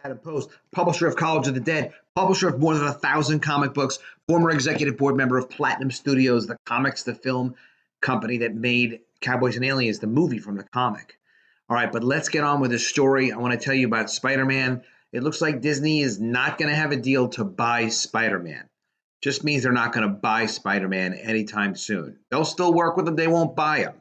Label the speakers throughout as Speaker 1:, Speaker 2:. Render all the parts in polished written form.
Speaker 1: Adam Post, publisher of College of the Dead, publisher of more than 1,000 comic books, former executive board member of Platinum Studios, the comics, the film company that made Cowboys and Aliens, the movie from the comic. All right, but let's get on with the story. I want to tell you about Spider-Man. It looks like Disney is not going to have a deal to buy Spider-Man. Just means they're not going to buy Spider-Man anytime soon. They'll still work with him. They won't buy him.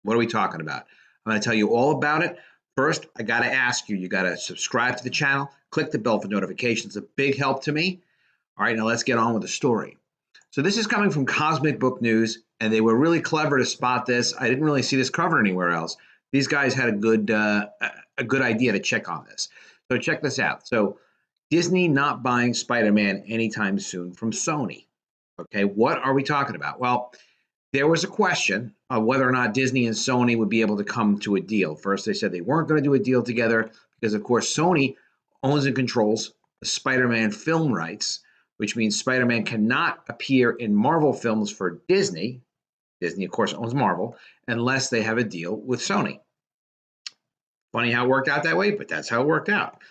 Speaker 1: What are we talking about? I'm going to tell you all about it. First, I got to ask you, you got to subscribe to the channel, click the bell for notifications. It's a big help to me. All right, now let's get on with the story. So this is coming from Cosmic Book News, and they were really clever to spot this. I didn't really see this covered anywhere else. These guys had a good idea to check on this. So check this out. So Disney not buying Spider-Man anytime soon from Sony. Okay, what are we talking about? Well, there was a question of whether or not Disney and Sony would be able to come to a deal. First, they said they weren't going to do a deal together because, of course, Sony owns and controls the Spider-Man film rights, which means Spider-Man cannot appear in Marvel films for Disney. Disney, of course, owns Marvel, unless they have a deal with Sony. Funny how it worked out that way, but that's how it worked out.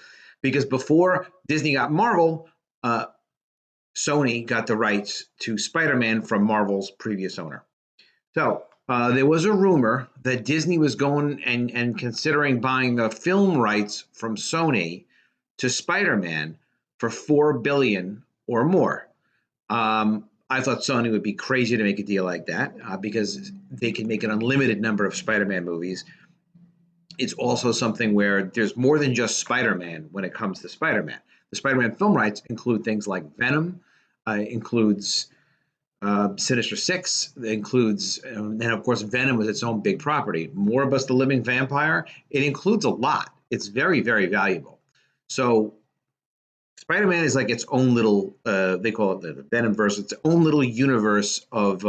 Speaker 1: Because before Disney got Marvel, Sony got the rights to Spider-Man from Marvel's previous owner. So there was a rumor that Disney was going and considering buying the film rights from Sony to Spider-Man for $4 billion or more. I thought Sony would be crazy to make a deal like that because they can make an unlimited number of Spider-Man movies. It's also something where there's more than just Spider-Man when it comes to Spider-Man. The Spider-Man film rights include things like Venom, includes Sinister Six, includes, and of course, Venom was its own big property. Morbius the Living Vampire, it includes a lot. It's very, very valuable. So Spider-Man is like its own little, they call it the Venomverse, its own little universe of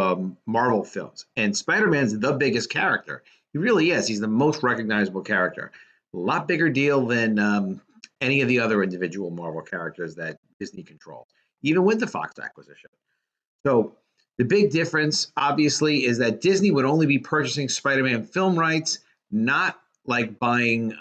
Speaker 1: Marvel films. And Spider-Man's the biggest character. He really is. He's the most recognizable character. A lot bigger deal than any of the other individual Marvel characters that Disney controls, even with the Fox acquisition. So the big difference, obviously, is that Disney would only be purchasing Spider-Man film rights, not like buying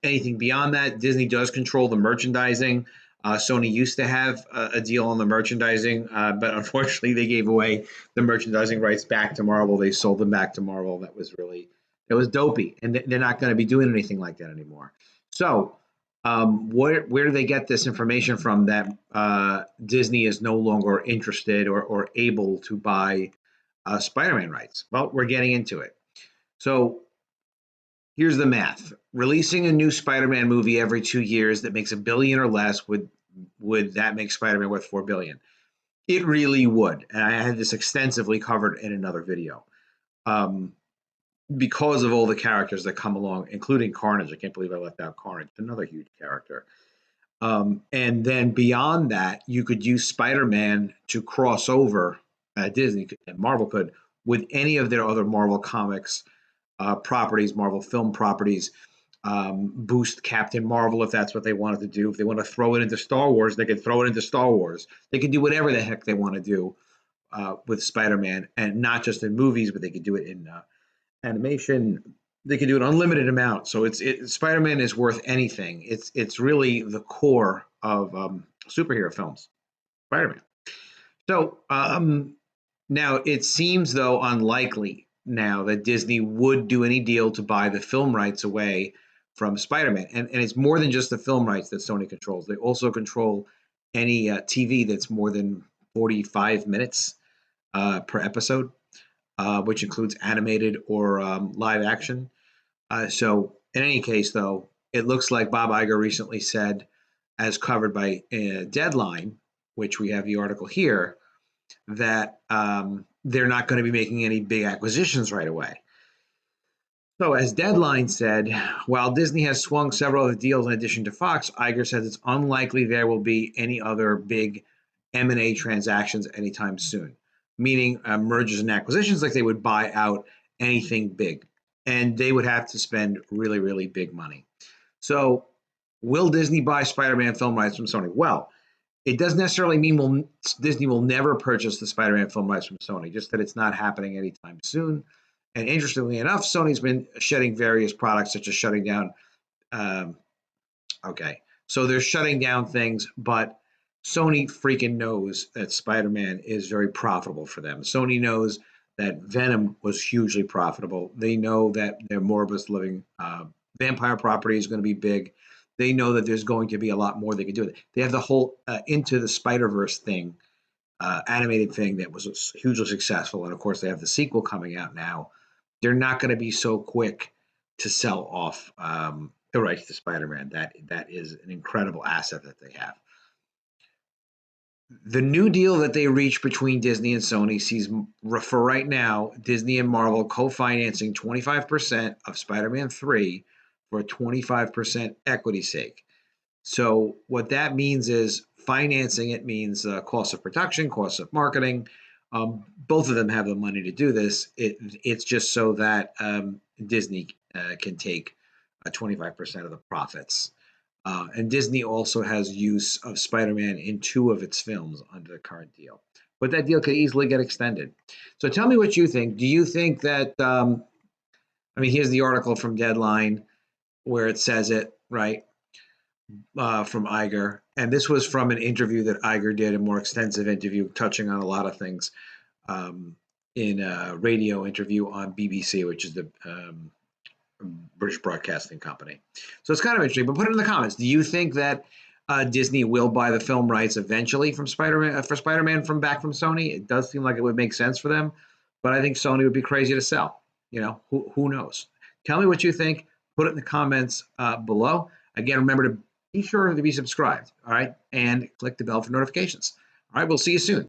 Speaker 1: anything beyond that. Disney does control the merchandising. Sony used to have a deal on the merchandising, but unfortunately they gave away the merchandising rights back to Marvel. They sold them back to Marvel. That was dopey, and they're not going to be doing anything like that anymore. So where do they get this information from that Disney is no longer interested or able to buy Spider-Man rights? Well, we're getting into it. So here's the math. Releasing a new Spider-Man movie every 2 years that makes $1 billion or less, would that make Spider-Man worth $4 billion? It really would. And I had this extensively covered in another video. Because of all the characters that come along, including Carnage. I can't believe I left out Carnage, another huge character. And then beyond that, you could use Spider-Man to cross over, Disney and Marvel could, with any of their other Marvel comics properties, Marvel film properties, boost Captain Marvel if that's what they wanted to do. If they want to throw it into Star Wars, they could throw it into Star Wars. They can do whatever the heck they want to do with Spider-Man, and not just in movies, but they could do it in animation. They can do an unlimited amount. So Spider-Man is worth anything. It's really the core of superhero films, Spider-Man. So now it seems, though, unlikely now that Disney would do any deal to buy the film rights away from Spider-Man. And it's more than just the film rights that Sony controls. They also control any TV that's more than 45 minutes per episode, which includes animated or live action. So in any case, though, it looks like Bob Iger recently said, as covered by Deadline, which we have the article here, that they're not going to be making any big acquisitions right away. So as Deadline said, while Disney has swung several other deals in addition to Fox, Iger says it's unlikely there will be any other big M&A transactions anytime soon, meaning mergers and acquisitions, like they would buy out anything big. And they would have to spend really, really big money. So will Disney buy Spider-Man film rights from Sony? Well, it doesn't necessarily mean Disney will never purchase the Spider-Man film rights from Sony, just that it's not happening anytime soon. And interestingly enough, Sony's been shedding various products, such as shutting down Okay, so they're shutting down things, but Sony freaking knows that Spider-Man is very profitable for them. Sony knows that Venom was hugely profitable. They know that their Morbius living vampire property is going to be big. They know that there's going to be a lot more they can do with it. They have the whole Into the Spider-Verse thing, animated thing that was hugely successful, and of course they have the sequel coming out now. They're not going to be so quick to sell off the rights to Spider-Man. That is an incredible asset that they have. The new deal that they reached between Disney and Sony sees, for right now, Disney and Marvel co-financing 25% of Spider-Man 3 for a 25% equity stake. So what that means is financing it means cost of production, cost of marketing. Both of them have the money to do this. It's just so that Disney can take 25% of the profits. And Disney also has use of Spider-Man in 2 of its films under the current deal. But that deal could easily get extended. So tell me what you think. Do you think that, I mean, here's the article from Deadline where it says it, right, from Iger. And this was from an interview that Iger did, a more extensive interview touching on a lot of things in a radio interview on BBC, which is the British Broadcasting Company. So it's kind of interesting. But put it in the comments. Do you think that Disney will buy the film rights eventually from Spider-Man for Spider-Man from Sony? It does seem like it would make sense for them, but I think Sony would be crazy to sell. You know, who knows? Tell me what you think. Put it in the comments below. Again, remember to be sure to be subscribed. All right, and click the bell for notifications. All right, we'll see you soon.